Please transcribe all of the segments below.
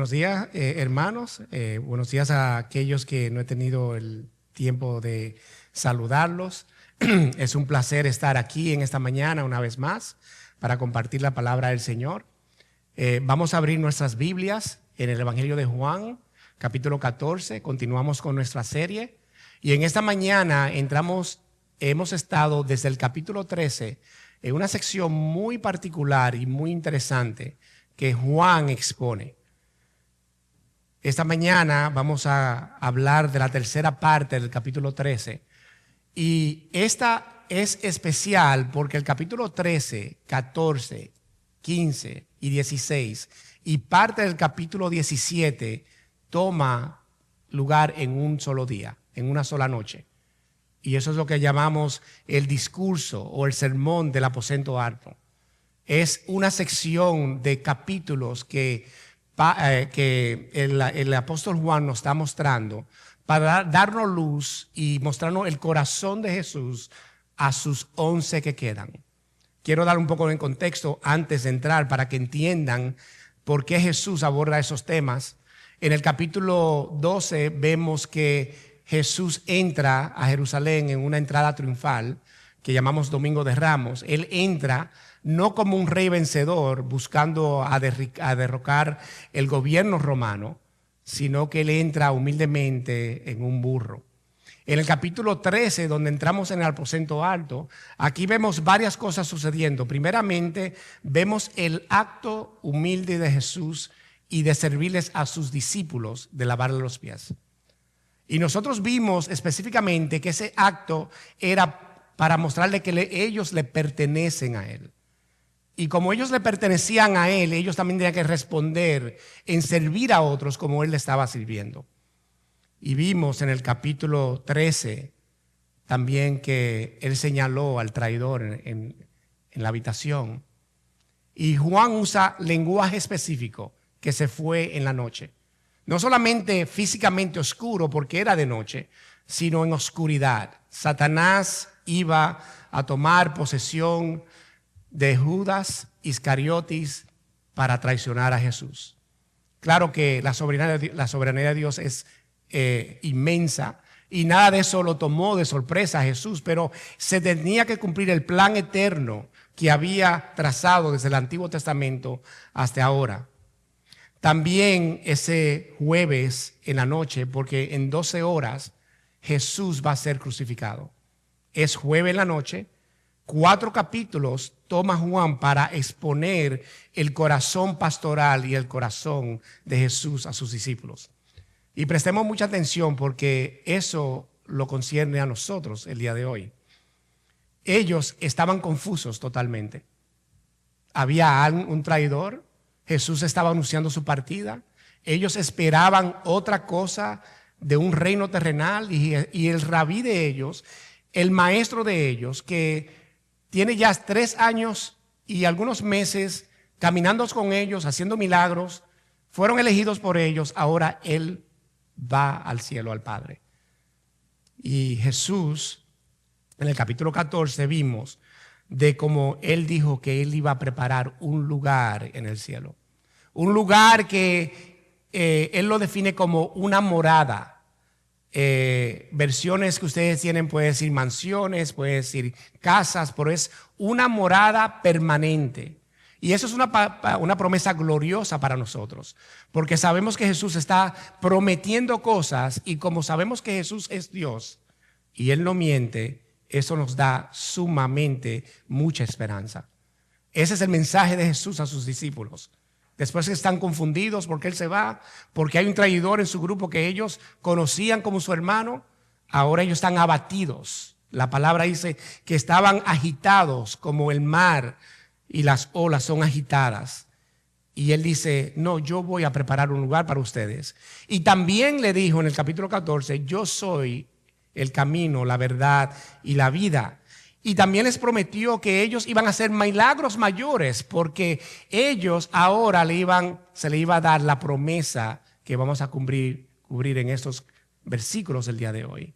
Buenos días, hermanos. Buenos días a aquellos que no he tenido el tiempo de saludarlos. Es un placer estar aquí en esta mañana una vez más para compartir la palabra del Señor. Vamos a abrir nuestras Biblias en el Evangelio de Juan, capítulo 14. Continuamos con nuestra serie. Y en esta mañana hemos estado desde el capítulo 13 en una sección muy particular y muy interesante que Juan expone. Esta mañana vamos a hablar de la tercera parte del capítulo 13 y esta es especial porque el capítulo 13, 14, 15 y 16 y parte del capítulo 17 toma lugar en un solo día, en una sola noche. Y eso es lo que llamamos el discurso o el sermón del aposento alto. Es una sección de capítulos que el apóstol Juan nos está mostrando para darnos luz y mostrarnos el corazón de Jesús a sus 11 que quedan. Quiero dar un poco de contexto antes de entrar para que entiendan por qué Jesús aborda esos temas. En el capítulo 12 vemos que Jesús entra a Jerusalén en una entrada triunfal que llamamos Domingo de Ramos. Él entra no como un rey vencedor buscando a derrocar el gobierno romano, sino que él entra humildemente en un burro. En el capítulo 13, donde entramos en el aposento alto, aquí vemos varias cosas sucediendo. Primeramente, vemos el acto humilde de Jesús y de servirles a sus discípulos de lavarle los pies. Y nosotros vimos específicamente que ese acto era para mostrarle que ellos le pertenecen a él. Y como ellos le pertenecían a él, ellos también tenían que responder en servir a otros como él le estaba sirviendo. Y vimos en el capítulo 13 también que él señaló al traidor en la habitación. Y Juan usa lenguaje específico, que se fue en la noche. No solamente físicamente oscuro porque era de noche, sino en oscuridad. Satanás iba a tomar posesión de Judas Iscariotis para traicionar a Jesús. Claro que la soberanía de Dios es inmensa y nada de eso lo tomó de sorpresa a Jesús, pero se tenía que cumplir el plan eterno que había trazado desde el Antiguo Testamento hasta ahora. También ese jueves en la noche, porque en 12 horas Jesús va a ser crucificado. Es jueves en la noche. 4 capítulos toma Juan para exponer el corazón pastoral y el corazón de Jesús a sus discípulos. Y prestemos mucha atención porque eso lo concierne a nosotros el día de hoy. Ellos estaban confusos totalmente. Había un traidor. Jesús estaba anunciando su partida. Ellos esperaban otra cosa de un reino terrenal y el rabí de ellos, el maestro de ellos, que tiene ya 3 años y algunos meses caminando con ellos, haciendo milagros, fueron elegidos por ellos, ahora él va al cielo, al Padre. Y Jesús, en el capítulo 14 vimos de cómo él dijo que él iba a preparar un lugar en el cielo. Un lugar que él lo define como una morada. Versiones que ustedes tienen puede decir mansiones, puede decir casas, pero es una morada permanente. Y eso es una promesa gloriosa para nosotros, porque sabemos que Jesús está prometiendo cosas y como sabemos que Jesús es Dios y Él no miente, eso nos da sumamente mucha esperanza. Ese es el mensaje de Jesús a sus discípulos. Después que están confundidos porque Él se va, porque hay un traidor en su grupo que ellos conocían como su hermano, ahora ellos están abatidos. La palabra dice que estaban agitados como el mar y las olas son agitadas. Y Él dice, no, yo voy a preparar un lugar para ustedes. Y también le dijo en el capítulo 14, yo soy el camino, la verdad y la vida. Y también les prometió que ellos iban a hacer milagros mayores porque ellos ahora se le iba a dar la promesa que vamos a cubrir en estos versículos del día de hoy.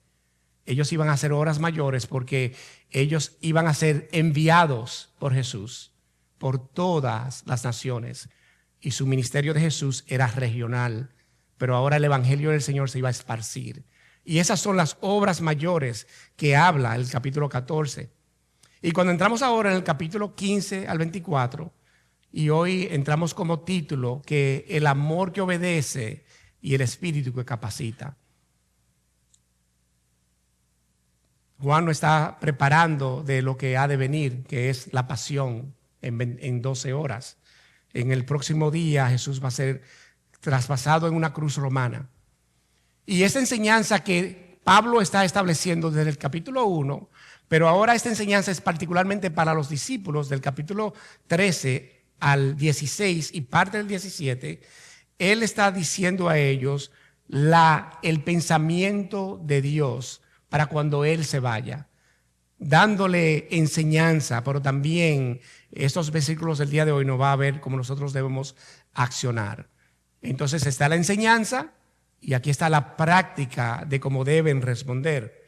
Ellos iban a hacer obras mayores porque ellos iban a ser enviados por Jesús por todas las naciones. y su ministerio de Jesús era regional, pero ahora el evangelio del Señor se iba a esparcir. Y esas son las obras mayores que habla el capítulo 14. Y cuando entramos ahora en el capítulo 15 al 24, y hoy entramos como título que el amor que obedece y el espíritu que capacita. Juan nos está preparando de lo que ha de venir, que es la pasión en 12 horas. En el próximo día Jesús va a ser traspasado en una cruz romana. Y esta enseñanza que Pablo está estableciendo desde el capítulo 1, pero ahora esta enseñanza es particularmente para los discípulos del capítulo 13 al 16 y parte del 17, él está diciendo a ellos el pensamiento de Dios para cuando Él se vaya, dándole enseñanza, pero también estos versículos del día de hoy nos va a ver cómo nosotros debemos accionar. Entonces está la enseñanza y aquí está la práctica de cómo deben responder.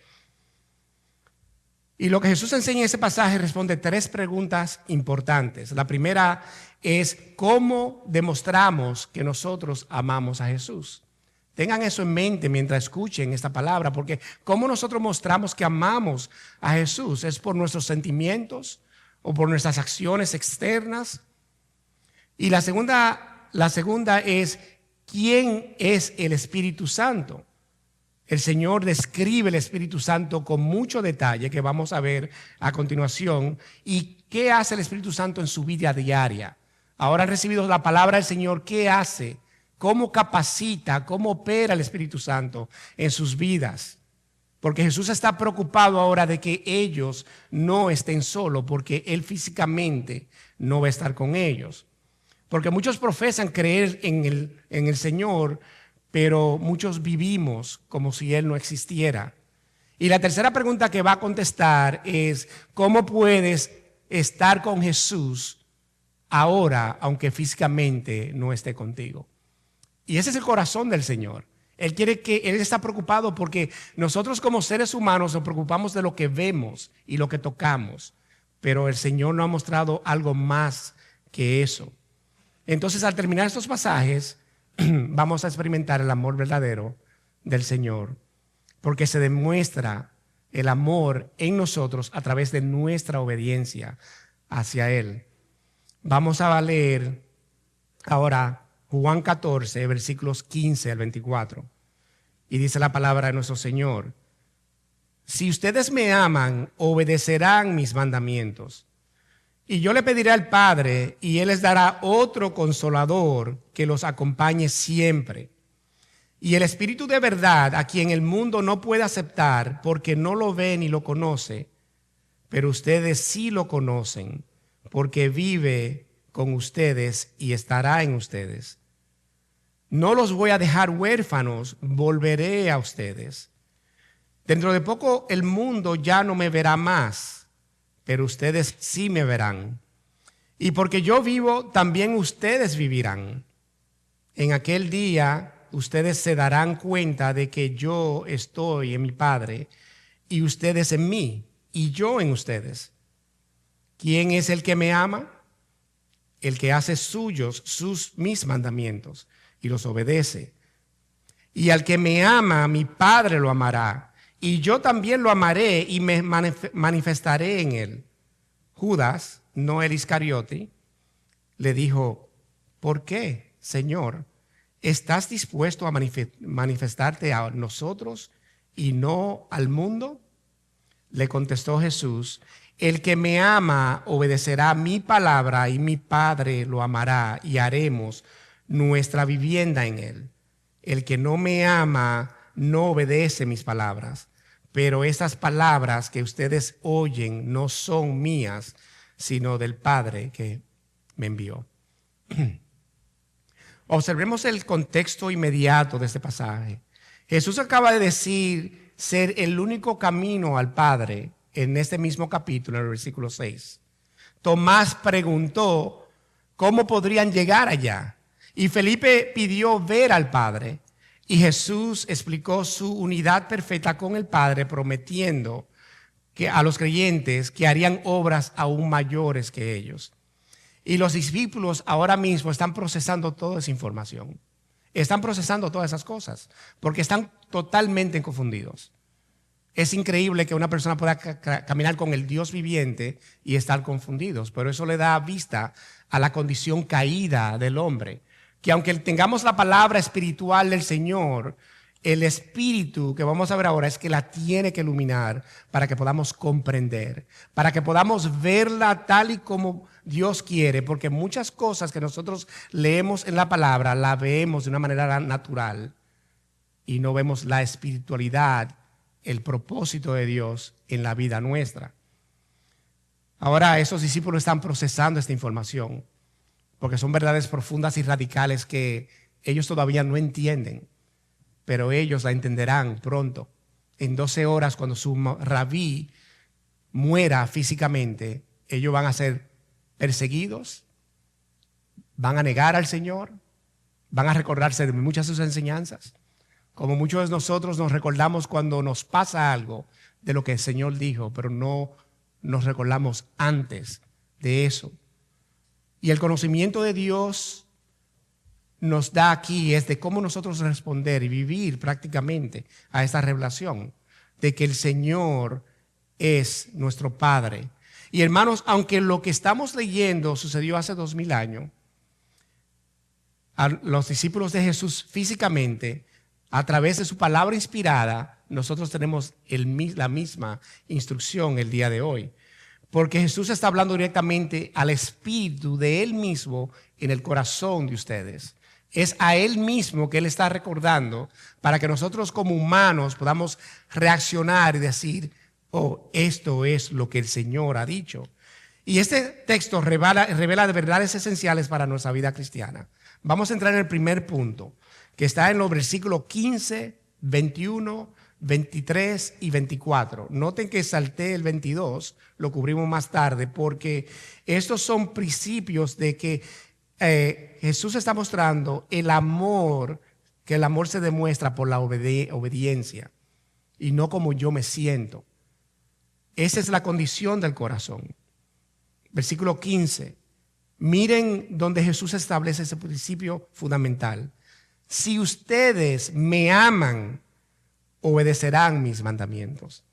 Y lo que Jesús enseña en ese pasaje responde 3 preguntas importantes. La primera es ¿cómo demostramos que nosotros amamos a Jesús? Tengan eso en mente mientras escuchen esta palabra, porque ¿cómo nosotros mostramos que amamos a Jesús? ¿Es por nuestros sentimientos o por nuestras acciones externas? Y la segunda es ¿quién es el Espíritu Santo? El Señor describe el Espíritu Santo con mucho detalle que vamos a ver a continuación. ¿Y qué hace el Espíritu Santo en su vida diaria? Ahora han recibido la palabra del Señor. ¿Qué hace? ¿Cómo capacita? ¿Cómo opera el Espíritu Santo en sus vidas? Porque Jesús está preocupado ahora de que ellos no estén solos, porque Él físicamente no va a estar con ellos. Porque muchos profesan creer en el Señor, pero muchos vivimos como si Él no existiera. Y la tercera pregunta que va a contestar es, ¿cómo puedes estar con Jesús ahora, aunque físicamente no esté contigo? Y ese es el corazón del Señor. Él está preocupado porque nosotros como seres humanos nos preocupamos de lo que vemos y lo que tocamos, pero el Señor nos ha mostrado algo más que eso. Entonces, al terminar estos pasajes, vamos a experimentar el amor verdadero del Señor, porque se demuestra el amor en nosotros a través de nuestra obediencia hacia Él. Vamos a leer ahora Juan 14, versículos 15 al 24. Y dice la palabra de nuestro Señor: si ustedes me aman, obedecerán mis mandamientos. Y yo le pediré al Padre, y Él les dará otro consolador que los acompañe siempre. Y el Espíritu de verdad, a quien el mundo no puede aceptar, porque no lo ve ni lo conoce, pero ustedes sí lo conocen, porque vive con ustedes y estará en ustedes. No los voy a dejar huérfanos, volveré a ustedes. Dentro de poco el mundo ya no me verá más, pero ustedes sí me verán. Y porque yo vivo, también ustedes vivirán. En aquel día ustedes se darán cuenta de que yo estoy en mi Padre, y ustedes en mí, y yo en ustedes. ¿Quién es el que me ama? El que hace suyos mis mandamientos y los obedece. Y al que me ama, mi Padre lo amará, y yo también lo amaré y me manifestaré en él. Judas, no el Iscariote, le dijo: ¿por qué, Señor, estás dispuesto a manifestarte a nosotros y no al mundo? Le contestó Jesús: el que me ama obedecerá mi palabra, y mi Padre lo amará, y haremos nuestra vivienda en él. El que no me ama no obedece mis palabras, pero esas palabras que ustedes oyen no son mías, sino del Padre que me envió. Observemos el contexto inmediato de este pasaje. Jesús acaba de decir ser el único camino al Padre en este mismo capítulo, en el versículo 6. Tomás preguntó cómo podrían llegar allá, y Felipe pidió ver al Padre, y Jesús explicó su unidad perfecta con el Padre, prometiendo que a los creyentes que harían obras aún mayores que ellos. Y los discípulos ahora mismo están procesando toda esa información. Están procesando todas esas cosas porque están totalmente confundidos. Es increíble que una persona pueda caminar con el Dios viviente y estar confundidos, pero eso le da vista a la condición caída del hombre. Que aunque tengamos la palabra espiritual del Señor, el espíritu que vamos a ver ahora es que la tiene que iluminar para que podamos comprender, para que podamos verla tal y como Dios quiere, porque muchas cosas que nosotros leemos en la palabra la vemos de una manera natural y no vemos la espiritualidad, el propósito de Dios en la vida nuestra. Ahora esos discípulos están procesando esta información porque son verdades profundas y radicales que ellos todavía no entienden, pero ellos la entenderán pronto. En 12 horas, cuando su rabí muera físicamente, ellos van a ser perseguidos, van a negar al Señor, van a recordarse de muchas de sus enseñanzas. Como muchos de nosotros nos recordamos cuando nos pasa algo de lo que el Señor dijo, pero no nos recordamos antes de eso. Y el conocimiento de Dios nos da aquí es de cómo nosotros responder y vivir prácticamente a esta revelación de que el Señor es nuestro Padre. Y hermanos, aunque lo que estamos leyendo sucedió hace 2000 años, a los discípulos de Jesús físicamente, a través de su palabra inspirada, nosotros tenemos la misma instrucción el día de hoy. Porque Jesús está hablando directamente al espíritu de Él mismo en el corazón de ustedes. Es a Él mismo que Él está recordando para que nosotros como humanos podamos reaccionar y decir, oh, esto es lo que el Señor ha dicho. Y este texto revela de verdades esenciales para nuestra vida cristiana. Vamos a entrar en el primer punto, que está en los versículos 15, 21, 23 y 24. Noten que salté el 22, lo cubrimos más tarde, porque estos son principios de que Jesús está mostrando el amor, que el amor se demuestra por la obediencia y no como yo me siento. Esa es la condición del corazón. Versículo 15. Miren donde Jesús establece ese principio fundamental. Si ustedes me aman, obedecerán mis mandamientos.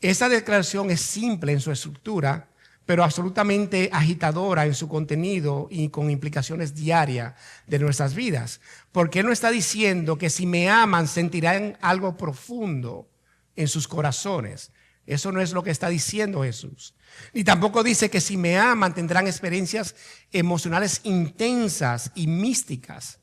Esa declaración es simple en su estructura, pero absolutamente agitadora en su contenido y con implicaciones diarias de nuestras vidas. Porque Él no está diciendo que si me aman sentirán algo profundo en sus corazones. Eso no es lo que está diciendo Jesús. Ni tampoco dice que si me aman tendrán experiencias emocionales intensas y místicas.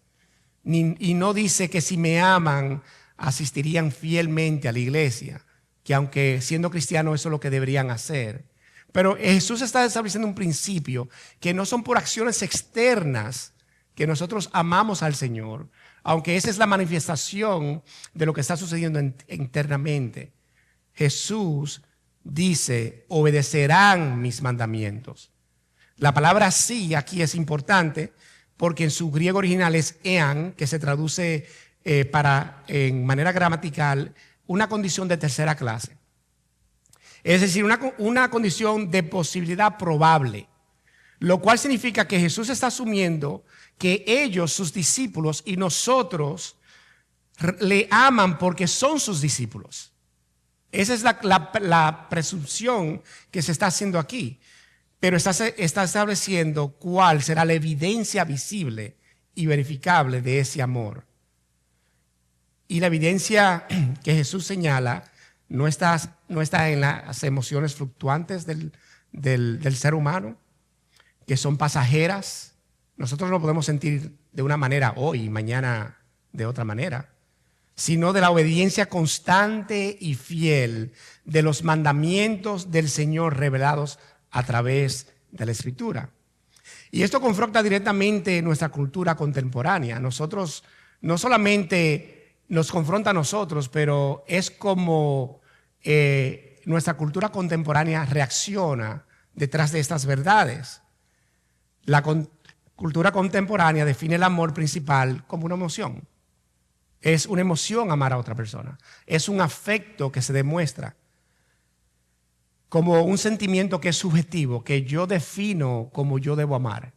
Y no dice que si me aman asistirían fielmente a la iglesia, que aunque siendo cristianos eso es lo que deberían hacer. Pero Jesús está estableciendo un principio que no son por acciones externas que nosotros amamos al Señor, aunque esa es la manifestación de lo que está sucediendo internamente. Jesús dice, obedecerán mis mandamientos. La palabra sí aquí es importante porque en su griego original es ean, que se traduce en manera gramatical, una condición de tercera clase. Es decir, una condición de posibilidad probable, lo cual significa que Jesús está asumiendo que ellos, sus discípulos y nosotros le aman porque son sus discípulos. Esa es la presunción que se está haciendo aquí, pero está estableciendo cuál será la evidencia visible y verificable de ese amor. Y la evidencia que Jesús señala no está en las emociones fluctuantes del ser humano, que son pasajeras. Nosotros no podemos sentir de una manera hoy y mañana de otra manera, sino de la obediencia constante y fiel de los mandamientos del Señor revelados a través de la Escritura. Y esto confronta directamente nuestra cultura contemporánea. Nosotros no solamente nos confronta a nosotros, pero es como nuestra cultura contemporánea reacciona detrás de estas verdades. La cultura contemporánea define el amor principal como una emoción. Es una emoción amar a otra persona. Es un afecto que se demuestra. como un sentimiento que es subjetivo, que yo defino como yo debo amar.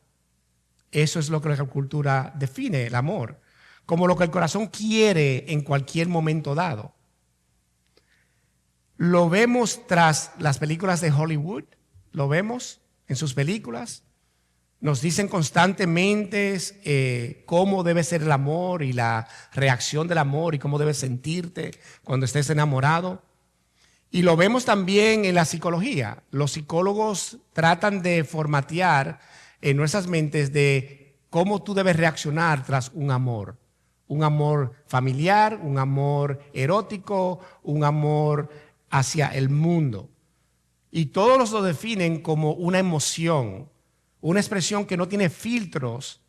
Eso es lo que la cultura define, el amor, como lo que el corazón quiere en cualquier momento dado. Lo vemos tras las películas de Hollywood, lo vemos en sus películas. Nos dicen constantemente cómo debe ser el amor y la reacción del amor y cómo debes sentirte cuando estés enamorado. Y lo vemos también en la psicología. Los psicólogos tratan de formatear en nuestras mentes de cómo tú debes reaccionar tras un amor. Un amor familiar, un amor erótico, un amor hacia el mundo. Y todos lo definen como una emoción, una expresión que no tiene filtros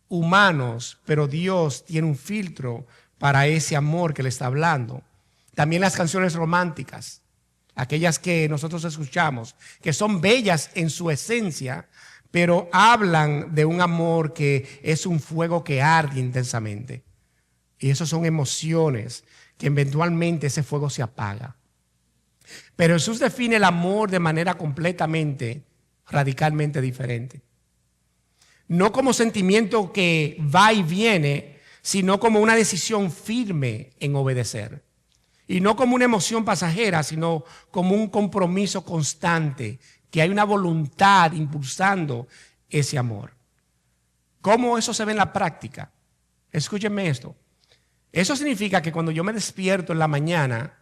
humanos, pero Dios tiene un filtro para ese amor que le está hablando. También las canciones románticas, aquellas que nosotros escuchamos, que son bellas en su esencia, pero hablan de un amor que es un fuego que arde intensamente. Y eso son emociones que eventualmente ese fuego se apaga. Pero Jesús define el amor de manera completamente, radicalmente diferente. No como sentimiento que va y viene, sino como una decisión firme en obedecer. Y no como una emoción pasajera, sino como un compromiso constante, que hay una voluntad impulsando ese amor. ¿Cómo eso se ve en la práctica? Escúchenme esto. Eso significa que cuando yo me despierto en la mañana,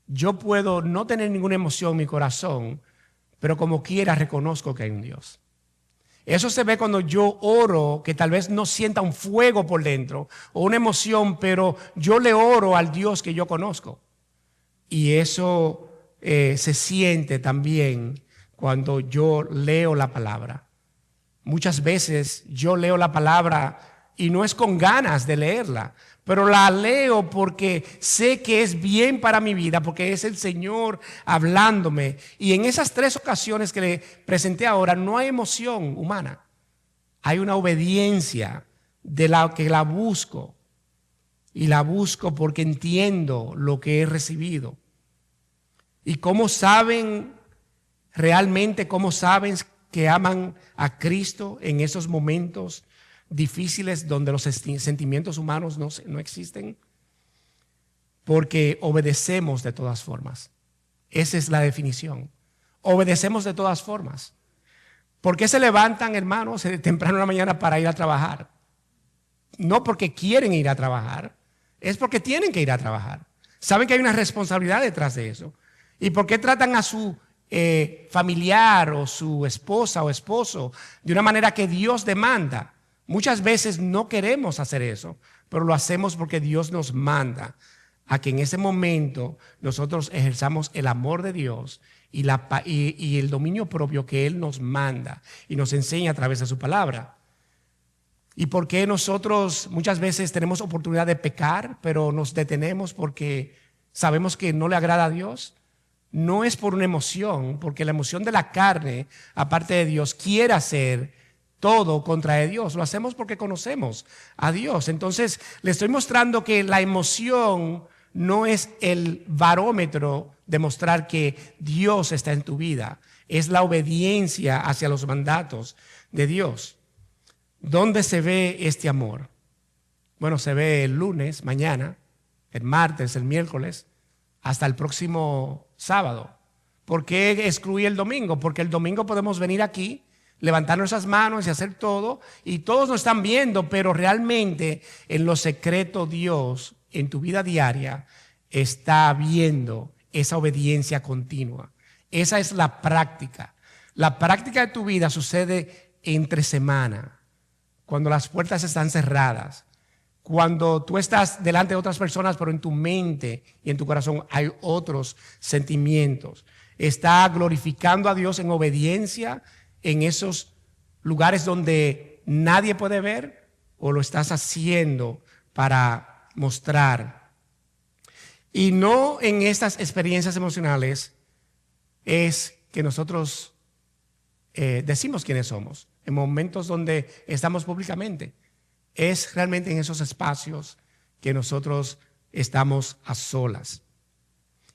yo puedo no tener ninguna emoción en mi corazón, pero como quiera reconozco que hay un Dios. Eso se ve cuando yo oro, que tal vez no sienta un fuego por dentro o una emoción, pero yo le oro al Dios que yo conozco. Y eso se siente también cuando yo leo la palabra. Muchas veces yo leo la palabra y no es con ganas de leerla, pero la leo porque sé que es bien para mi vida, porque es el Señor hablándome. Y en esas 3 ocasiones que le presenté ahora, no hay emoción humana. Hay una obediencia de la que la busco. Y la busco porque entiendo lo que he recibido. ¿Y cómo saben realmente, cómo saben que aman a Cristo en esos momentos difíciles donde los sentimientos humanos no existen? Porque obedecemos de todas formas. Esa es la definición. Obedecemos de todas formas. ¿Por qué se levantan, hermanos, temprano en la mañana para ir a trabajar? No porque quieren ir a trabajar, es porque tienen que ir a trabajar. Saben que hay una responsabilidad detrás de eso. ¿Y por qué tratan a su familiar o su esposa o esposo de una manera que Dios demanda? Muchas veces no queremos hacer eso, pero lo hacemos porque Dios nos manda a que en ese momento nosotros ejerzamos el amor de Dios y el dominio propio que Él nos manda y nos enseña a través de su palabra. ¿Y por qué nosotros muchas veces tenemos oportunidad de pecar, pero nos detenemos porque sabemos que no le agrada a Dios? No es por una emoción, porque la emoción de la carne, aparte de Dios, quiere hacer todo contra de Dios. Lo hacemos porque conocemos a Dios. Entonces, le estoy mostrando que la emoción no es el barómetro de mostrar que Dios está en tu vida. Es la obediencia hacia los mandatos de Dios. ¿Dónde se ve este amor? Bueno, se ve el lunes, mañana, el martes, el miércoles, hasta el próximo sábado. ¿Por qué excluí el domingo? Porque el domingo podemos venir aquí, levantar nuestras manos y hacer todo, y todos nos están viendo, pero realmente en lo secreto Dios, en tu vida diaria, está viendo esa obediencia continua. Esa es la práctica. La práctica de tu vida sucede entre semana, cuando las puertas están cerradas, cuando tú estás delante de otras personas, pero en tu mente y en tu corazón hay otros sentimientos. Está glorificando a Dios en obediencia en esos lugares donde nadie puede ver, o lo estás haciendo para mostrar. Y no en estas experiencias emocionales es que nosotros decimos quiénes somos, en momentos donde estamos públicamente. Es realmente en esos espacios que nosotros estamos a solas.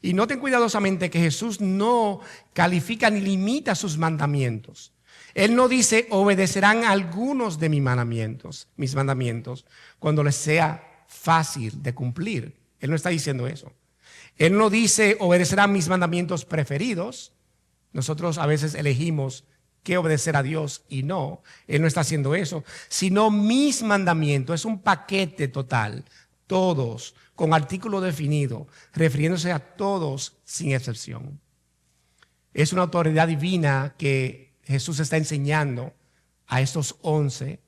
Y noten cuidadosamente que Jesús no califica ni limita sus mandamientos. Él no dice obedecerán algunos de mis mandamientos, cuando les sea fácil de cumplir. Él no está diciendo eso. Él no dice obedecerán mis mandamientos preferidos. Nosotros a veces elegimos qué obedecer a Dios y no. Él no está haciendo eso. Sino mis mandamientos. Es un paquete total. Todos, con artículo definido, refiriéndose a todos sin excepción. Es una autoridad divina que Jesús está enseñando a estos 11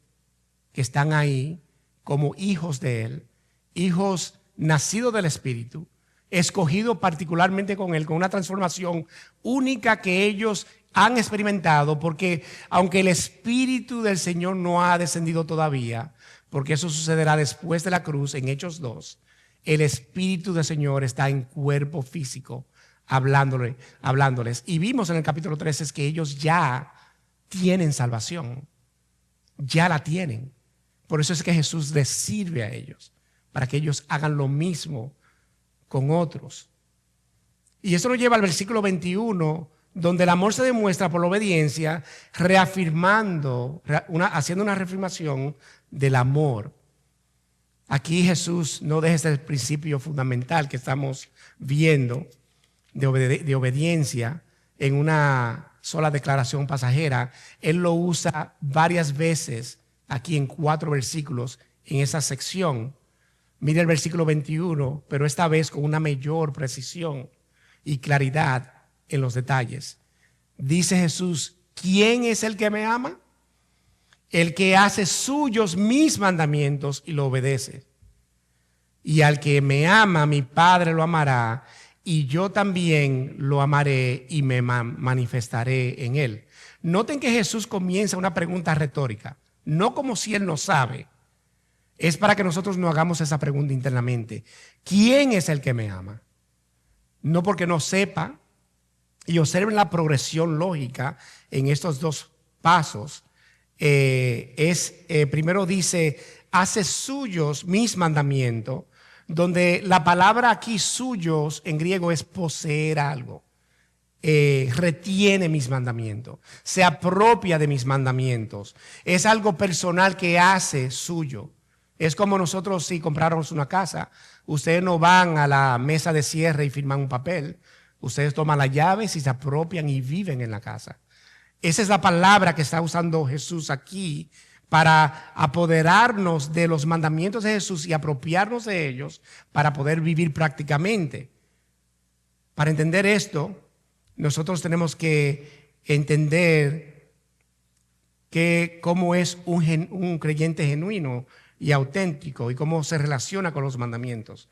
que están ahí como hijos de Él, hijos nacidos del Espíritu, escogidos particularmente con Él, con una transformación única que ellos han experimentado, porque aunque el Espíritu del Señor no ha descendido todavía, porque eso sucederá después de la cruz en Hechos 2, el Espíritu del Señor está en cuerpo físico hablándoles. Y vimos en el capítulo 13 que ellos ya tienen salvación, ya la tienen. Por eso es que Jesús les sirve a ellos, para que ellos hagan lo mismo con otros. Y eso nos lleva al versículo 21, donde el amor se demuestra por la obediencia, haciendo una reafirmación del amor. Aquí Jesús no deja este principio fundamental que estamos viendo de obediencia en una sola declaración pasajera. Él lo usa varias veces aquí en 4 versículos en esa sección. Mire el versículo 21, pero esta vez con una mayor precisión y claridad en los detalles. Dice Jesús, ¿quién es el que me ama? El que hace suyos mis mandamientos y lo obedece. Y al que me ama, mi Padre lo amará, y yo también lo amaré y me manifestaré en él. Noten que Jesús comienza una pregunta retórica, no como si él no sabe. Es para que nosotros no hagamos esa pregunta internamente. ¿Quién es el que me ama? No porque no sepa. Y observen la progresión lógica en estos dos pasos. Primero dice, hace suyos mis mandamientos, donde la palabra aquí suyos en griego es poseer algo. Retiene mis mandamientos, se apropia de mis mandamientos. Es algo personal que hace suyo. Es como nosotros si compráramos una casa, ustedes no van a la mesa de cierre y firman un papel. Ustedes toman las llaves y se apropian y viven en la casa. Esa es la palabra que está usando Jesús aquí para apoderarnos de los mandamientos de Jesús y apropiarnos de ellos para poder vivir prácticamente. Para entender esto, nosotros tenemos que entender cómo es un creyente genuino y auténtico y cómo se relaciona con los mandamientos.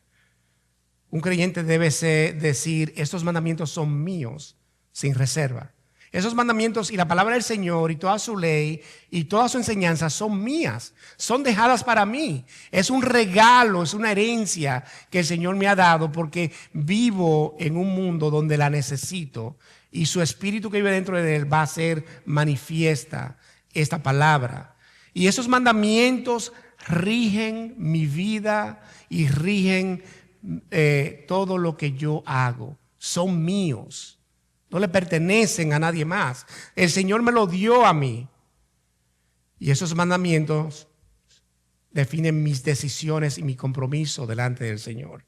Un creyente debe decir, estos mandamientos son míos, sin reserva. Esos mandamientos y la palabra del Señor y toda su ley y toda su enseñanza son mías, son dejadas para mí. Es un regalo, es una herencia que el Señor me ha dado porque vivo en un mundo donde la necesito y su espíritu que vive dentro de él va a ser manifiesta esta palabra. Y esos mandamientos rigen mi vida y rigen todo lo que yo hago. Son míos, no le pertenecen a nadie más. El Señor me lo dio a mí. Y esos mandamientos definen mis decisiones y mi compromiso delante del Señor.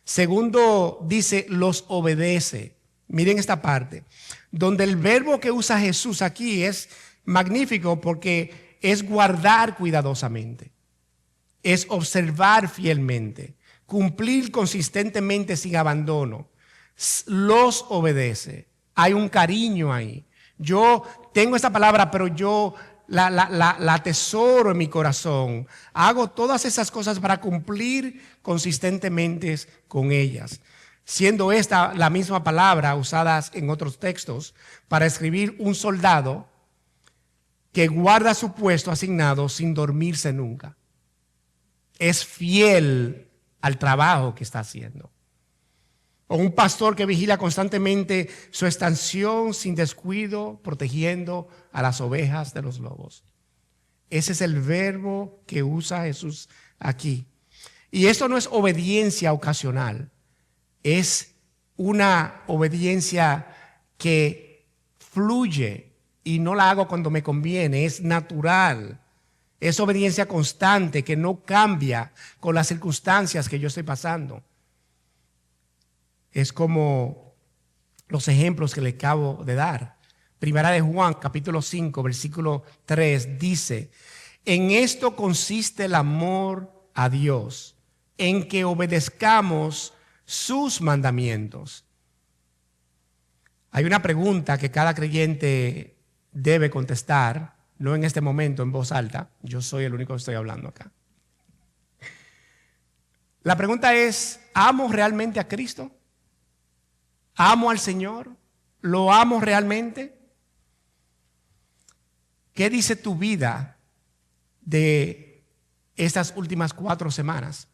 Segundo, dice, los obedece. Miren esta parte, donde el verbo que usa Jesús aquí es magnífico porque es guardar cuidadosamente, es observar fielmente, cumplir consistentemente sin abandono. Los obedece. Hay un cariño ahí. Yo tengo esta palabra, pero yo la atesoro en mi corazón. Hago todas esas cosas para cumplir consistentemente con ellas. Siendo esta la misma palabra usada en otros textos para escribir un soldado que guarda su puesto asignado sin dormirse nunca. Es fiel al trabajo que está haciendo. O un pastor que vigila constantemente su estación sin descuido, protegiendo a las ovejas de los lobos. Ese es el verbo que usa Jesús aquí. Y esto no es obediencia ocasional, es una obediencia que fluye y no la hago cuando me conviene, es natural. Es obediencia constante que no cambia con las circunstancias que yo estoy pasando. Es como los ejemplos que le acabo de dar. Primera de Juan, capítulo 5, versículo 3, dice: en esto consiste el amor a Dios, en que obedezcamos sus mandamientos. Hay una pregunta que cada creyente debe contestar, no en este momento en voz alta, yo soy el único que estoy hablando acá. La pregunta es: ¿amo realmente a Cristo? ¿Amo al Señor? ¿Lo amo realmente? ¿Qué dice tu vida de estas últimas 4 semanas?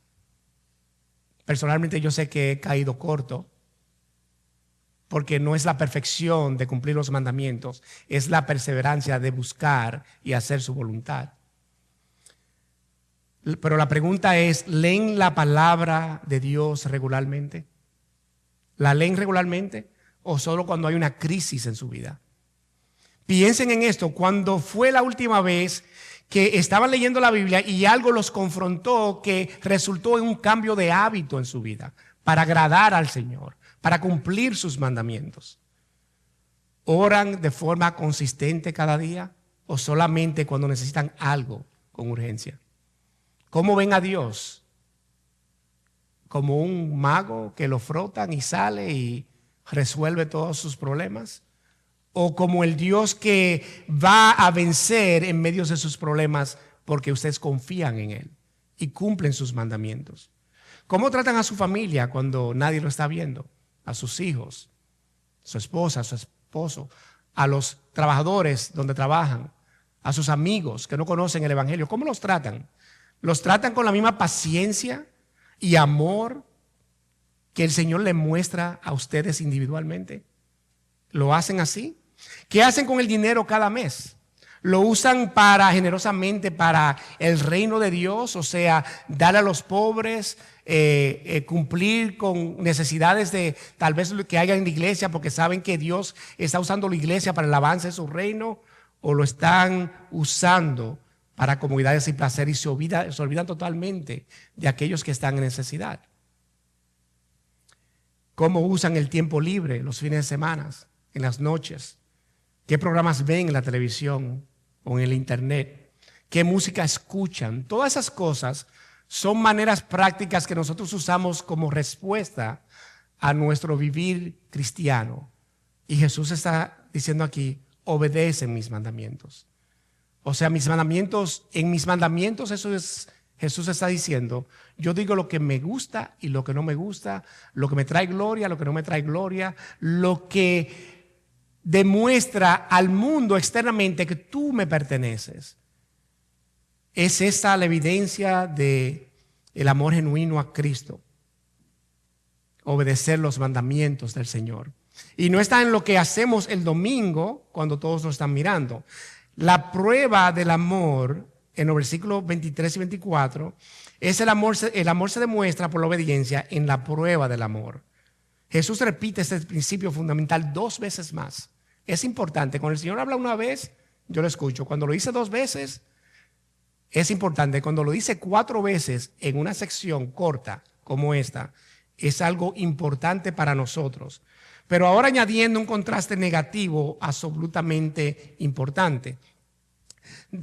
Personalmente yo sé que he caído corto, porque no es la perfección de cumplir los mandamientos, es la perseverancia de buscar y hacer su voluntad. Pero la pregunta es: ¿leen la palabra de Dios regularmente? ¿La leen regularmente o solo cuando hay una crisis en su vida? Piensen en esto: cuando fue la última vez que estaban leyendo la Biblia y algo los confrontó que resultó en un cambio de hábito en su vida para agradar al Señor, para cumplir sus mandamientos? ¿Oran de forma consistente cada día o solamente cuando necesitan algo con urgencia? ¿Cómo ven a Dios? ¿Como un mago que lo frotan y sale y resuelve todos sus problemas? ¿O como el Dios que va a vencer en medio de sus problemas porque ustedes confían en Él y cumplen sus mandamientos? ¿Cómo tratan a su familia cuando nadie lo está viendo? A sus hijos, su esposa, su esposo, a los trabajadores donde trabajan, a sus amigos que no conocen el Evangelio. ¿Cómo los tratan? ¿Los tratan con la misma paciencia y amor que el Señor le muestra a ustedes individualmente? ¿Lo hacen así? ¿Qué hacen con el dinero cada mes? ¿Lo usan generosamente para el reino de Dios? O sea, dar a los pobres, cumplir con necesidades de tal vez lo que haya en la iglesia, porque saben que Dios está usando la iglesia para el avance de su reino. ¿O lo están usando para comodidades y placer y se olvidan totalmente de aquellos que están en necesidad? ¿Cómo usan el tiempo libre los fines de semana, en las noches? ¿Qué programas ven en la televisión o en el internet? ¿Qué música escuchan? Todas esas cosas son maneras prácticas que nosotros usamos como respuesta a nuestro vivir cristiano. Y Jesús está diciendo aquí: obedecen mis mandamientos. O sea, en mis mandamientos Jesús está diciendo: yo digo lo que me gusta y lo que no me gusta, lo que me trae gloria, lo que no me trae gloria, lo que demuestra al mundo externamente que tú me perteneces. Es esa la evidencia de el amor genuino a Cristo: obedecer los mandamientos del Señor. Y no está en lo que hacemos el domingo cuando todos nos están mirando. La prueba del amor, en los versículos 23 y 24, es el amor se demuestra por la obediencia en la prueba del amor. Jesús repite este principio fundamental 2 veces más. Es importante. Cuando el Señor habla una vez, yo lo escucho. Cuando lo dice 2 veces, es importante. Cuando lo dice 4 veces en una sección corta como esta, es algo importante para nosotros. Pero ahora añadiendo un contraste negativo absolutamente importante.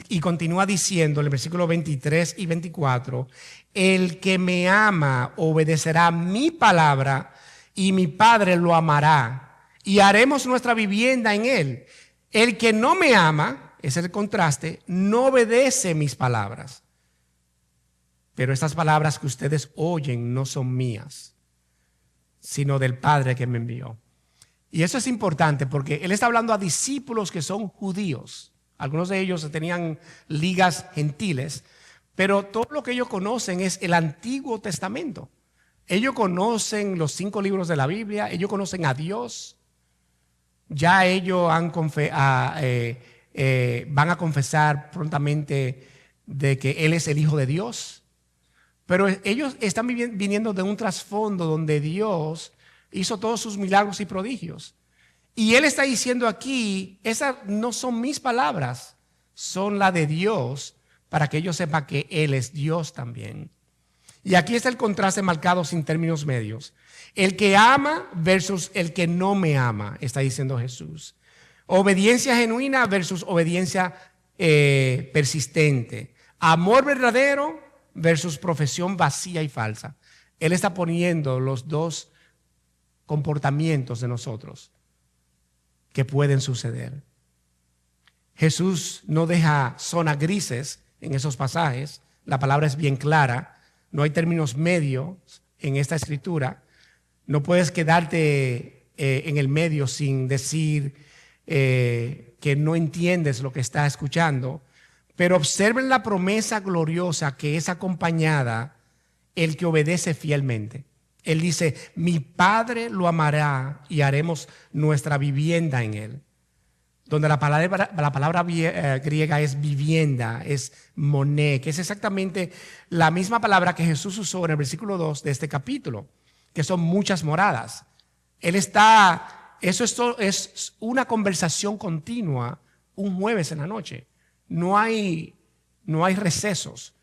Y continúa diciendo en el versículo 23 y 24: el que me ama obedecerá mi palabra, y mi Padre lo amará, y haremos nuestra vivienda en él. El que no me ama, es el contraste, no obedece mis palabras. Pero estas palabras que ustedes oyen no son mías, sino del Padre que me envió. Y eso es importante porque Él está hablando a discípulos que son judíos. Algunos de ellos tenían ligas gentiles, pero todo lo que ellos conocen es el Antiguo Testamento. Ellos conocen los 5 libros de la Biblia, ellos conocen a Dios. Ya ellos van a confesar prontamente de que Él es el Hijo de Dios. Pero ellos están viniendo de un trasfondo donde Dios hizo todos sus milagros y prodigios. Y Él está diciendo aquí, esas no son mis palabras, son las de Dios, para que ellos sepan que Él es Dios también. Y aquí está el contraste marcado sin términos medios. El que ama versus el que no me ama, está diciendo Jesús. Obediencia genuina versus obediencia persistente. Amor verdadero versus profesión vacía y falsa. Él está poniendo los dos comportamientos de nosotros que pueden suceder. Jesús no deja zonas grises en esos pasajes. La palabra es bien clara. No hay términos medios en esta escritura. No puedes quedarte en el medio sin decir que no entiendes lo que estás escuchando. Pero observen la promesa gloriosa que es acompañada el que obedece fielmente. Él dice, mi Padre lo amará y haremos nuestra vivienda en él. Donde la palabra griega es vivienda, es moné, que es exactamente la misma palabra que Jesús usó en el versículo 2 de este capítulo, que son muchas moradas. Eso es una conversación continua un jueves en la noche. No hay recesos.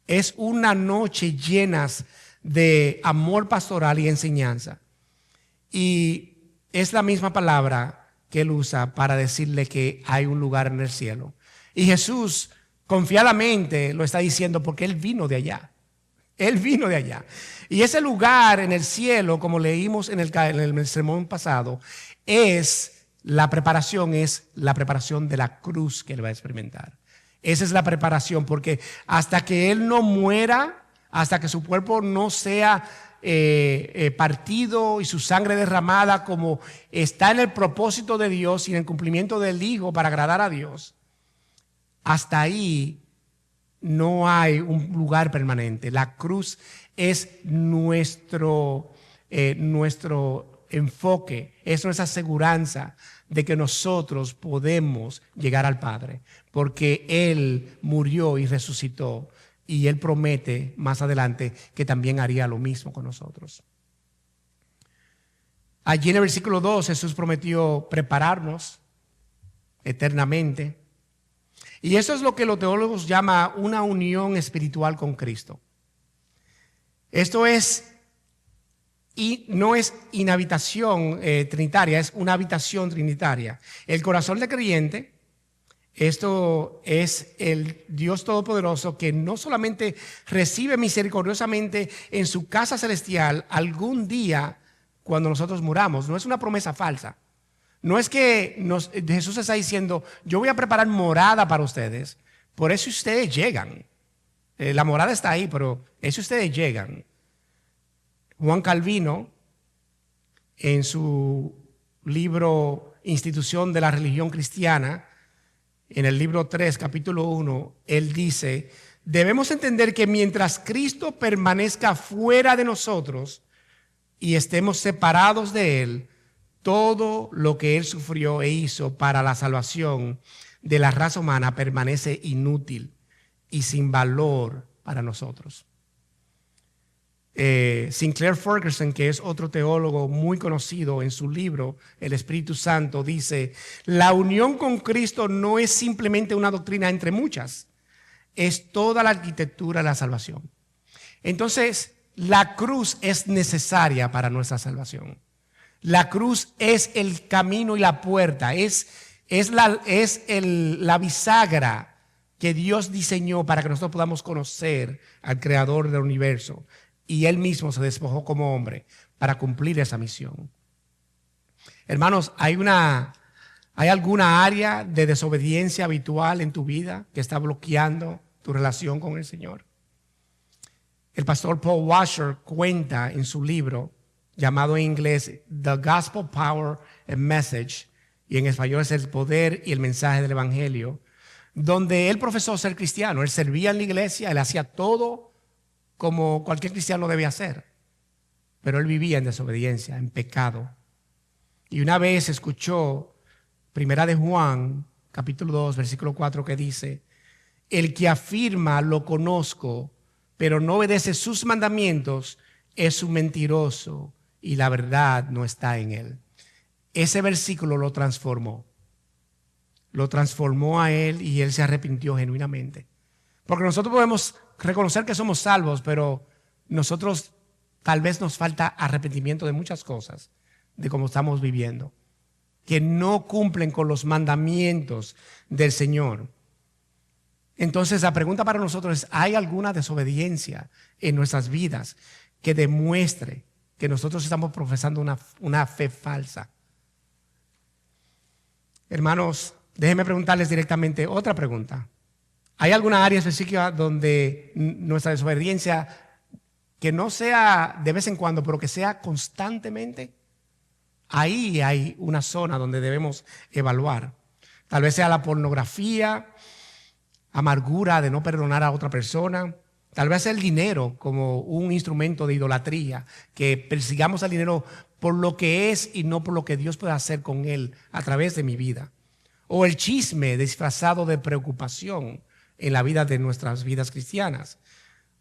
Es una noche llena de amor pastoral y enseñanza. Y es la misma palabra que Él usa para decirle que hay un lugar en el cielo. Y Jesús confiadamente lo está diciendo porque Él vino de allá. Él vino de allá. Y ese lugar en el cielo, como leímos en el sermón pasado, es la preparación de la cruz que Él va a experimentar. Esa es la preparación, porque hasta que Él no muera, hasta que su cuerpo no sea partido y su sangre derramada como está en el propósito de Dios y en el cumplimiento del Hijo para agradar a Dios, hasta ahí no hay un lugar permanente. La cruz es nuestro enfoque, es nuestra aseguranza de que nosotros podemos llegar al Padre, porque Él murió y resucitó. Y Él promete más adelante que también haría lo mismo con nosotros. Allí en el versículo 2 Jesús prometió prepararnos eternamente. Y eso es lo que los teólogos llaman una unión espiritual con Cristo. Esto no es inhabitación trinitaria, es una habitación trinitaria. El corazón del creyente, esto es el Dios Todopoderoso que no solamente recibe misericordiosamente en su casa celestial algún día cuando nosotros muramos. No es una promesa falsa. No es que Jesús está diciendo, yo voy a preparar morada para ustedes, por eso ustedes llegan. La morada está ahí, pero eso ustedes llegan. Juan Calvino, en su libro Institución de la Religión Cristiana, en el libro 3, capítulo 1, él dice, debemos entender que mientras Cristo permanezca fuera de nosotros y estemos separados de Él, todo lo que Él sufrió e hizo para la salvación de la raza humana permanece inútil y sin valor para nosotros. Sinclair Ferguson, que es otro teólogo muy conocido, en su libro El Espíritu Santo, dice, la unión con Cristo no es simplemente una doctrina entre muchas, es toda la arquitectura de la salvación. Entonces, la cruz es necesaria para nuestra salvación. La cruz es el camino y la puerta, es la bisagra que Dios diseñó para que nosotros podamos conocer al Creador del universo. Y Él mismo se despojó como hombre para cumplir esa misión. Hermanos, ¿hay alguna área de desobediencia habitual en tu vida que está bloqueando tu relación con el Señor? El pastor Paul Washer cuenta en su libro, llamado en inglés The Gospel Power and Message, y en español es El Poder y el Mensaje del Evangelio, donde él profesó ser cristiano. Él servía en la iglesia, él hacía todo como cualquier cristiano debe hacer, pero él vivía en desobediencia, en pecado. Y una vez escuchó Primera de Juan, capítulo 2, versículo 4, que dice, el que afirma lo conozco, pero no obedece sus mandamientos, es un mentiroso y la verdad no está en él. Ese versículo lo transformó. Lo transformó a él y él se arrepintió genuinamente. Porque nosotros podemos reconocer que somos salvos, pero nosotros tal vez nos falta arrepentimiento de muchas cosas, de cómo estamos viviendo, que no cumplen con los mandamientos del Señor. Entonces la pregunta para nosotros es, ¿hay alguna desobediencia en nuestras vidas que demuestre que nosotros estamos profesando una fe falsa? Hermanos, déjenme preguntarles directamente otra pregunta. ¿Hay alguna área específica donde nuestra desobediencia, que no sea de vez en cuando, pero que sea constantemente? Ahí hay una zona donde debemos evaluar. Tal vez sea la pornografía, amargura de no perdonar a otra persona. Tal vez sea el dinero como un instrumento de idolatría, que persigamos al dinero por lo que es y no por lo que Dios puede hacer con él a través de mi vida. O el chisme disfrazado de preocupación en la vida de nuestras vidas cristianas.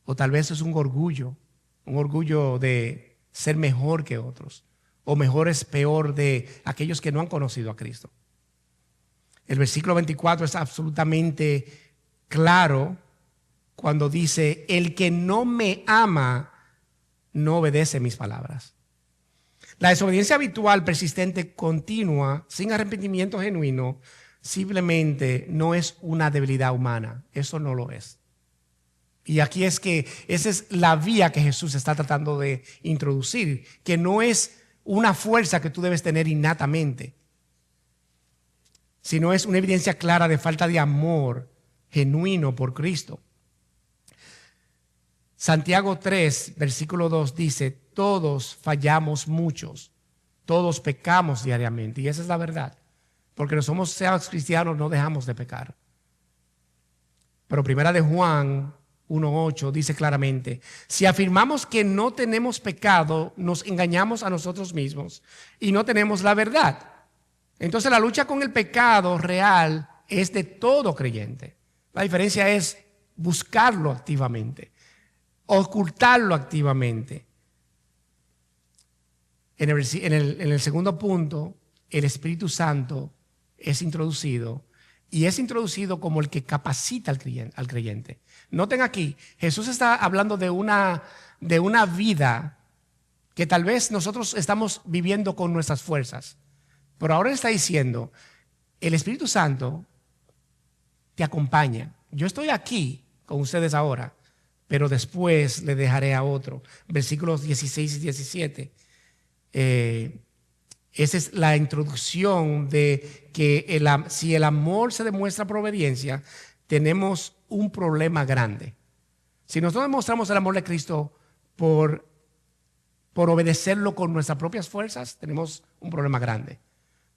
O tal vez es un orgullo de ser mejor que otros. O mejor es peor de aquellos que no han conocido a Cristo. El versículo 24 es absolutamente claro cuando dice: el que no me ama no obedece mis palabras. La desobediencia habitual, persistente, continua, sin arrepentimiento genuino, simplemente no es una debilidad humana. Eso no lo es. Y aquí es que esa es la vía que Jesús está tratando de introducir, que no es una fuerza que tú debes tener innatamente, sino es una evidencia clara de falta de amor genuino por Cristo. Santiago 3, versículo 2 dice: todos fallamos muchos, todos pecamos diariamente. Y esa es la verdad, porque no somos seamos cristianos, no dejamos de pecar. Pero primera de Juan 1:8 dice claramente: si afirmamos que no tenemos pecado, nos engañamos a nosotros mismos y no tenemos la verdad. Entonces la lucha con el pecado real es de todo creyente. La diferencia es buscarlo activamente, ocultarlo activamente. En el segundo punto, el Espíritu Santo es introducido, y es introducido como el que capacita al creyente. Noten aquí, Jesús está hablando de una vida que tal vez nosotros estamos viviendo con nuestras fuerzas, pero ahora está diciendo: el Espíritu Santo te acompaña. Yo estoy aquí con ustedes ahora, pero después le dejaré a otro. Versículos 16 y 17. Esa es la introducción de que si el amor se demuestra por obediencia, tenemos un problema grande. Si nosotros demostramos el amor de Cristo por obedecerlo con nuestras propias fuerzas, tenemos un problema grande,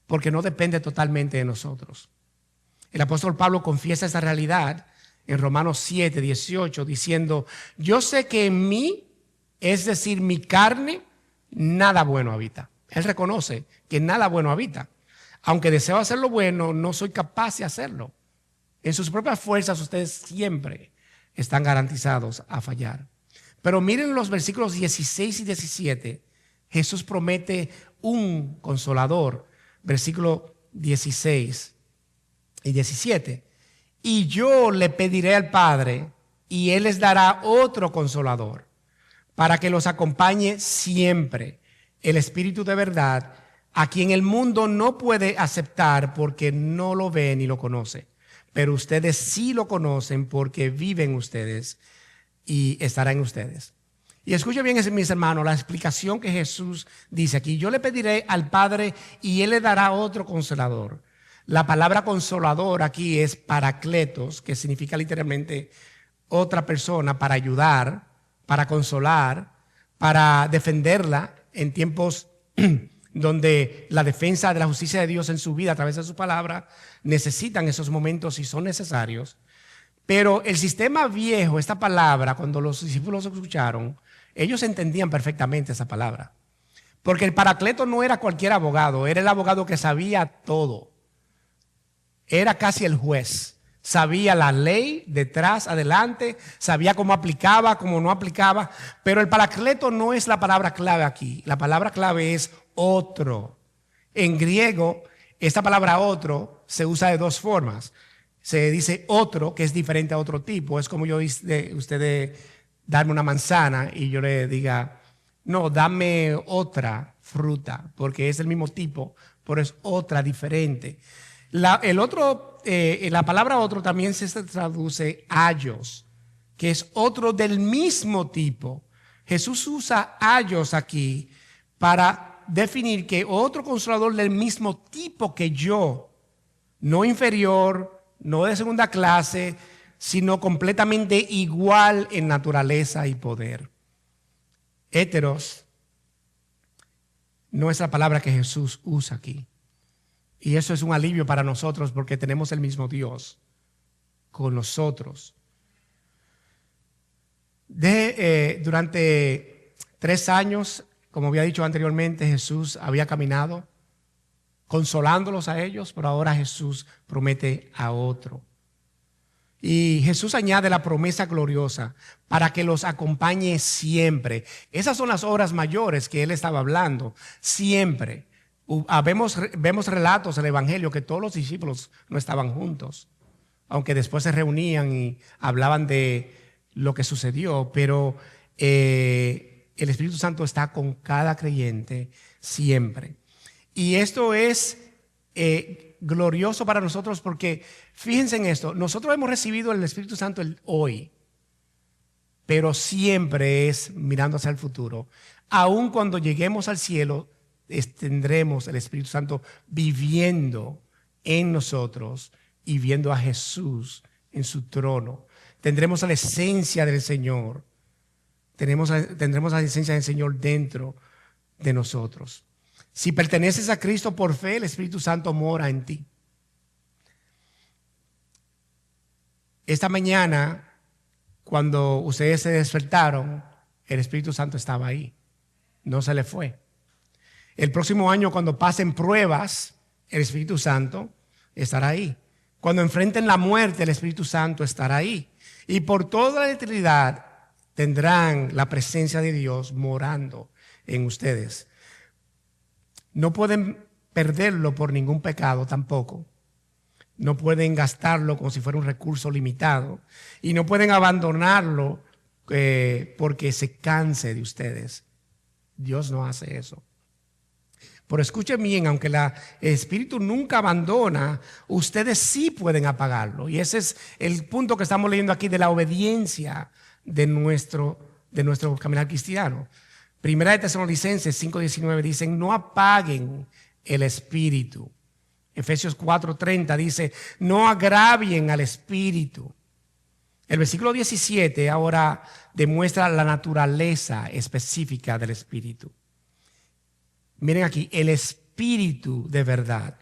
porque no depende totalmente de nosotros. El apóstol Pablo confiesa esa realidad en Romanos 7, 18, diciendo: yo sé que en mí, es decir, mi carne, nada bueno habita. Él reconoce que nada bueno habita. Aunque deseo hacer lo bueno, no soy capaz de hacerlo. En sus propias fuerzas ustedes siempre están garantizados a fallar. Pero miren los versículos 16 y 17. Jesús promete un consolador. Versículo 16 y 17. Y yo le pediré al Padre, y Él les dará otro consolador, para que los acompañe siempre, el Espíritu de verdad, a quien el mundo no puede aceptar porque no lo ve ni lo conoce. Pero ustedes sí lo conocen porque viven ustedes y estará en ustedes. Y escuchen bien, mis hermanos, la explicación que Jesús dice aquí: yo le pediré al Padre y Él le dará otro consolador. La palabra consolador aquí es paracletos, que significa literalmente otra persona para ayudar, para consolar, para defenderla en tiempos donde la defensa de la justicia de Dios en su vida a través de su palabra necesitan esos momentos y son necesarios. Pero el sistema viejo, esta palabra, cuando los discípulos escucharon, ellos entendían perfectamente esa palabra. Porque el paracleto no era cualquier abogado, era el abogado que sabía todo. Era casi el juez. sabía la ley detrás, adelante, sabía cómo aplicaba, cómo no aplicaba, pero el paracleto no es la palabra clave aquí. La palabra clave es otro. En griego, esta palabra otro se usa de dos formas. Se dice otro, que es diferente a otro tipo. Es como yo usted darme una manzana y yo le diga, no, dame otra fruta, porque es el mismo tipo, pero es otra diferente. La palabra otro también se traduce ayos, que es otro del mismo tipo. Jesús usa ayos aquí para definir que otro consolador del mismo tipo que yo, no inferior, no de segunda clase, sino completamente igual en naturaleza y poder. Héteros no es la palabra que Jesús usa aquí. Y eso es un alivio para nosotros porque tenemos el mismo Dios con nosotros. Durante 3 años, como había dicho anteriormente, Jesús había caminado consolándolos a ellos, pero ahora Jesús promete a otro. Y Jesús añade la promesa gloriosa para que los acompañe siempre. Esas son las obras mayores que él estaba hablando, siempre. Vemos relatos en el Evangelio que todos los discípulos no estaban juntos, aunque después se reunían y hablaban de lo que sucedió, pero el Espíritu Santo está con cada creyente siempre. Y esto es glorioso para nosotros porque, fíjense en esto, nosotros hemos recibido el Espíritu Santo hoy, pero siempre es mirando hacia el futuro. Aun cuando lleguemos al cielo, tendremos el Espíritu Santo viviendo en nosotros y viendo a Jesús en su trono. Tendremos la esencia del Señor. Tendremos la esencia del Señor dentro de nosotros. Si perteneces a Cristo por fe, el Espíritu Santo mora en ti. Esta mañana, cuando ustedes se despertaron, el Espíritu Santo estaba ahí. No se le fue. El próximo año, cuando pasen pruebas, el Espíritu Santo estará ahí. Cuando enfrenten la muerte, el Espíritu Santo estará ahí. Y por toda la eternidad tendrán la presencia de Dios morando en ustedes. No pueden perderlo por ningún pecado tampoco. No pueden gastarlo como si fuera un recurso limitado. Y no pueden abandonarlo porque se canse de ustedes. Dios no hace eso. Pero escuchen bien, aunque el Espíritu nunca abandona, ustedes sí pueden apagarlo. Y ese es el punto que estamos leyendo aquí de la obediencia de nuestro caminar cristiano. Primera de Tesalonicenses 5:19 dicen, no apaguen el Espíritu. Efesios 4:30 dice, no agravien al Espíritu. El versículo 17 ahora demuestra la naturaleza específica del Espíritu. Miren aquí, el Espíritu de verdad.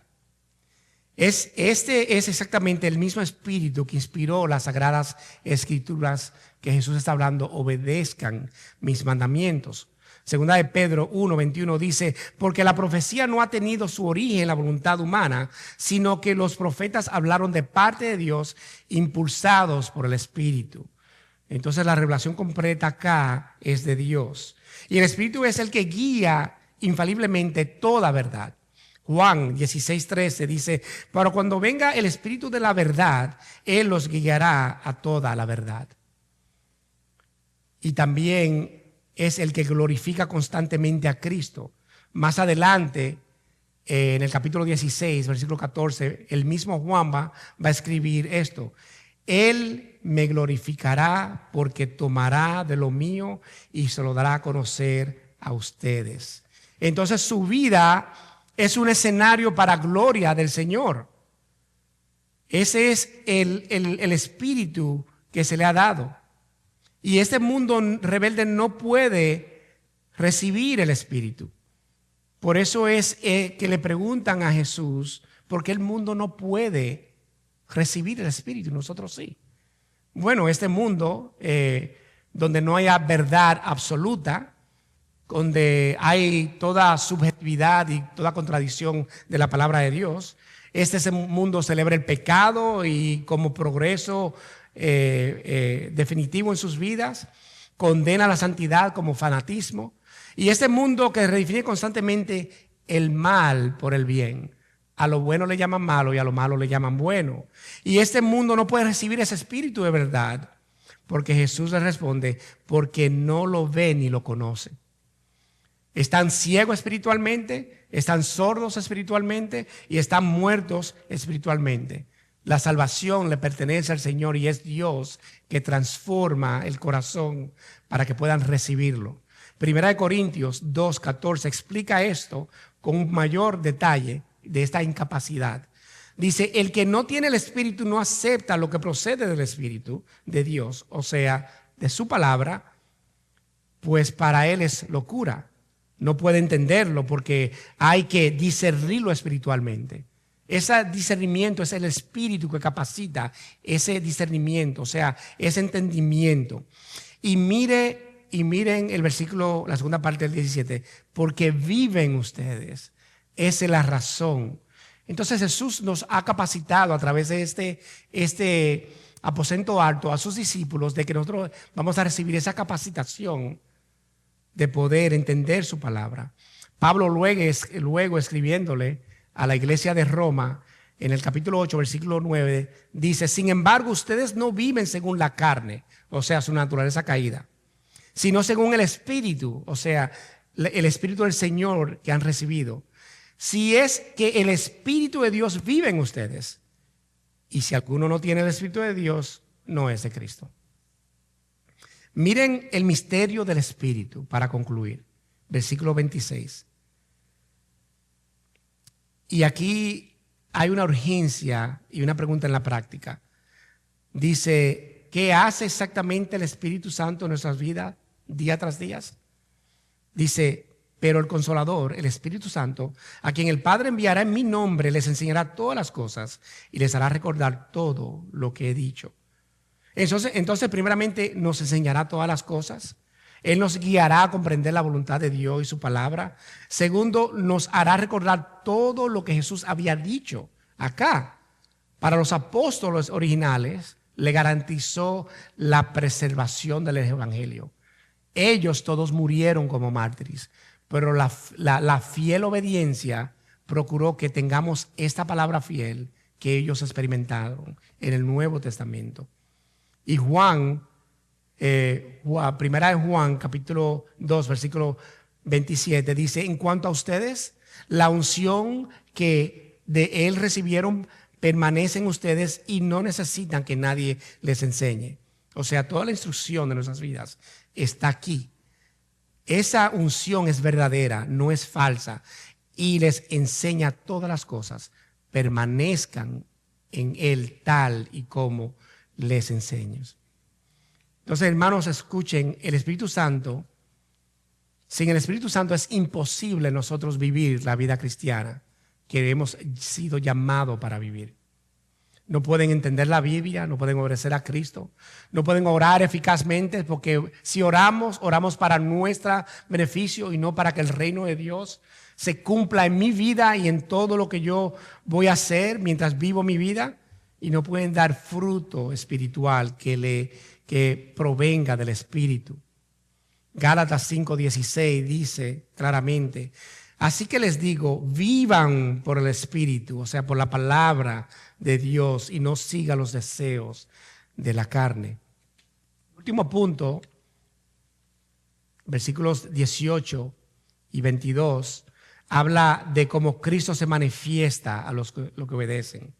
Este es exactamente el mismo Espíritu que inspiró las Sagradas Escrituras que Jesús está hablando, obedezcan mis mandamientos. Segunda de Pedro 1:21 dice, porque la profecía no ha tenido su origen en la voluntad humana, sino que los profetas hablaron de parte de Dios, impulsados por el Espíritu. Entonces la revelación completa acá es de Dios. Y el Espíritu es el que guía infaliblemente toda verdad. Juan 16:13 dice, pero cuando venga el Espíritu de la verdad, Él los guiará a toda la verdad. Y también es el que glorifica constantemente a Cristo. Más adelante, en el capítulo 16, versículo 14, el mismo Juan va a escribir esto. Él me glorificará porque tomará de lo mío y se lo dará a conocer a ustedes. Entonces su vida es un escenario para gloria del Señor. Ese es el espíritu que se le ha dado. Y este mundo rebelde no puede recibir el espíritu. Por eso es que le preguntan a Jesús, ¿por qué el mundo no puede recibir el espíritu? Nosotros sí. Bueno, este mundo donde no haya verdad absoluta, donde hay toda subjetividad y toda contradicción de la palabra de Dios, Este mundo celebra el pecado y como progreso definitivo en sus vidas, condena la santidad como fanatismo. Y este mundo que redefine constantemente el mal por el bien. A lo bueno le llaman malo y a lo malo le llaman bueno. Y este mundo no puede recibir ese espíritu de verdad, porque Jesús le responde, porque no lo ve ni lo conoce. Están ciegos espiritualmente, están sordos espiritualmente y están muertos espiritualmente. La salvación le pertenece al Señor y es Dios que transforma el corazón para que puedan recibirlo. Primera de Corintios 2:14 explica esto con un mayor detalle de esta incapacidad. Dice, el que no tiene el Espíritu no acepta lo que procede del Espíritu de Dios, o sea, de su palabra, pues para él es locura. No puede entenderlo porque hay que discernirlo espiritualmente. Ese discernimiento es el Espíritu que capacita ese discernimiento, o sea, ese entendimiento. Y miren el versículo, la segunda parte del 17, porque viven ustedes. Esa es la razón. Entonces Jesús nos ha capacitado a través de este aposento alto a sus discípulos de que nosotros vamos a recibir esa capacitación de poder entender su palabra. Pablo luego escribiéndole a la iglesia de Roma, en el capítulo 8, versículo 9, dice, sin embargo, ustedes no viven según la carne, o sea, su naturaleza caída, sino según el Espíritu, o sea, el Espíritu del Señor que han recibido. Si es que el Espíritu de Dios vive en ustedes, y si alguno no tiene el Espíritu de Dios, no es de Cristo. Miren el misterio del Espíritu para concluir. Versículo 26. Y aquí hay una urgencia y una pregunta en la práctica. Dice, ¿qué hace exactamente el Espíritu Santo en nuestras vidas día tras día? Dice, pero el Consolador, el Espíritu Santo, a quien el Padre enviará en mi nombre, les enseñará todas las cosas y les hará recordar todo lo que he dicho. Entonces, primeramente, nos enseñará todas las cosas. Él nos guiará a comprender la voluntad de Dios y su palabra. Segundo, nos hará recordar todo lo que Jesús había dicho acá. Para los apóstoles originales, le garantizó la preservación del evangelio. Ellos todos murieron como mártires, pero la fiel obediencia procuró que tengamos esta palabra fiel que ellos experimentaron en el Nuevo Testamento. Y primera de Juan, capítulo 2, versículo 27, dice, en cuanto a ustedes, la unción que de Él recibieron permanece en ustedes y no necesitan que nadie les enseñe. O sea, toda la instrucción de nuestras vidas está aquí. Esa unción es verdadera, no es falsa, y les enseña todas las cosas. Permanezcan en Él tal y como les enseño. Entonces, hermanos, escuchen, el Espíritu Santo, sin el Espíritu Santo es imposible nosotros vivir la vida cristiana que hemos sido llamados para vivir. No pueden entender la Biblia, no pueden obedecer a Cristo, no pueden orar eficazmente, porque si oramos para nuestro beneficio y no para que el reino de Dios se cumpla en mi vida y en todo lo que yo voy a hacer mientras vivo mi vida. Y no pueden dar fruto espiritual que provenga del Espíritu. Gálatas 5:16 dice claramente, así que les digo, vivan por el Espíritu, o sea, por la palabra de Dios y no sigan los deseos de la carne. Último punto, versículos 18 y 22, habla de cómo Cristo se manifiesta a los que obedecen.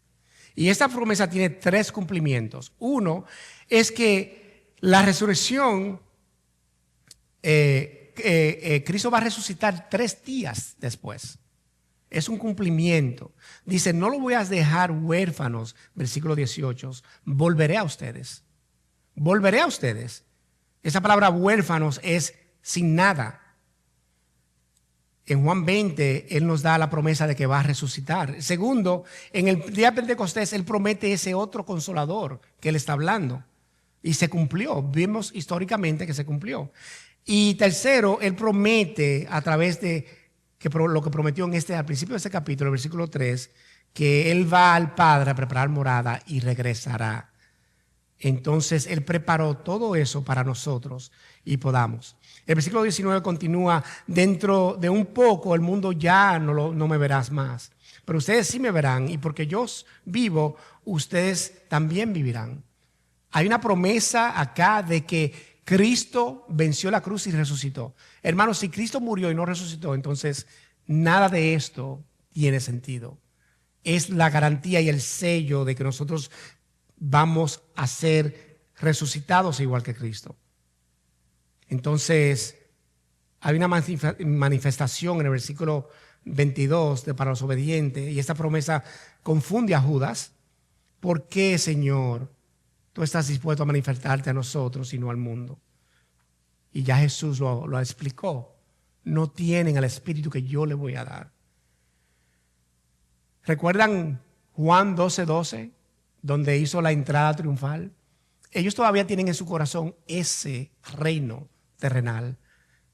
Y esta promesa tiene 3 cumplimientos. Uno es que la resurrección, Cristo va a resucitar 3 días después. Es un cumplimiento. Dice, no lo voy a dejar huérfanos, versículo 18, volveré a ustedes. Volveré a ustedes. Esa palabra huérfanos es sin nada. En Juan 20, Él nos da la promesa de que va a resucitar. Segundo, en el día de Pentecostés, Él promete ese otro consolador que Él está hablando. Y se cumplió. Vimos históricamente que se cumplió. Y tercero, Él promete a través de lo que prometió al principio de este capítulo, el versículo 3, que Él va al Padre a preparar morada y regresará. Entonces Él preparó todo eso para nosotros y podamos. El versículo 19 continúa: dentro de un poco el mundo ya no me verás más, pero ustedes sí me verán, y porque yo vivo, ustedes también vivirán. Hay una promesa acá de que Cristo venció la cruz y resucitó. Hermanos, si Cristo murió y no resucitó, entonces nada de esto tiene sentido. Es la garantía y el sello de que nosotros vamos a ser resucitados igual que Cristo. Entonces, hay una manifestación en el versículo 22 para los obedientes, y esta promesa confunde a Judas. ¿Por qué, Señor, tú estás dispuesto a manifestarte a nosotros y no al mundo? Y ya Jesús lo explicó. No tienen al Espíritu que yo le voy a dar. ¿Recuerdan Juan 12:12, donde hizo la entrada triunfal? Ellos todavía tienen en su corazón ese reino terrenal,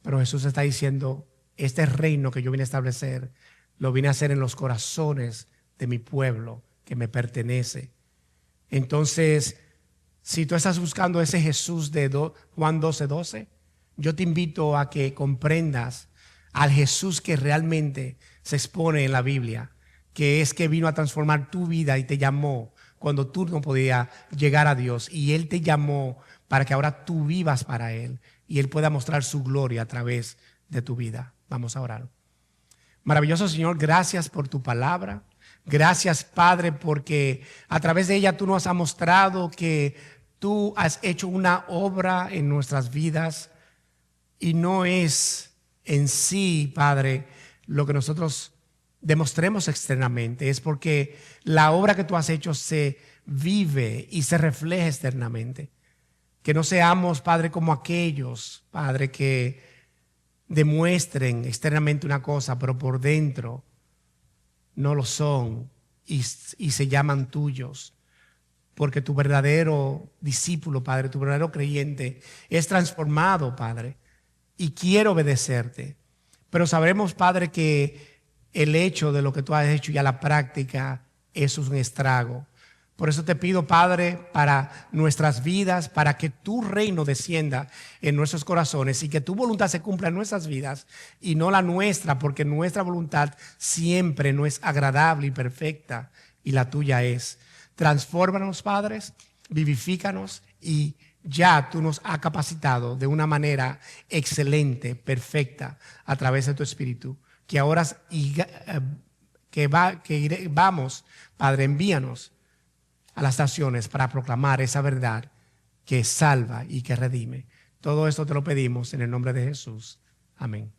pero Jesús está diciendo: este reino que yo vine a establecer, lo vine a hacer en los corazones de mi pueblo que me pertenece. Entonces, si tú estás buscando ese Jesús de Juan 12:12, yo te invito a que comprendas al Jesús que realmente se expone en la Biblia, que es que vino a transformar tu vida y te llamó cuando tú no podías llegar a Dios, y Él te llamó para que ahora tú vivas para Él y Él pueda mostrar su gloria a través de tu vida. Vamos a orar. Maravilloso Señor, gracias por tu palabra. Gracias, Padre, porque a través de ella tú nos has mostrado que tú has hecho una obra en nuestras vidas, y no es en sí, Padre, lo que nosotros demostremos externamente, es porque la obra que tú has hecho se vive y se refleja externamente. Que no seamos, Padre, como aquellos, Padre, que demuestren externamente una cosa, pero por dentro no lo son y se llaman tuyos. Porque tu verdadero discípulo, Padre, tu verdadero creyente es transformado, Padre, y quiere obedecerte. Pero sabremos, Padre, que el hecho de lo que tú has hecho y a la práctica, eso es un estrago. Por eso te pido, Padre, para nuestras vidas, para que tu reino descienda en nuestros corazones y que tu voluntad se cumpla en nuestras vidas y no la nuestra, porque nuestra voluntad siempre no es agradable y perfecta, y la tuya es. Transfórmanos, Padres, vivifícanos, y ya tú nos has capacitado de una manera excelente, perfecta, a través de tu Espíritu, que ahora vamos, Padre, envíanos a las naciones para proclamar esa verdad que salva y que redime. Todo esto te lo pedimos en el nombre de Jesús. Amén.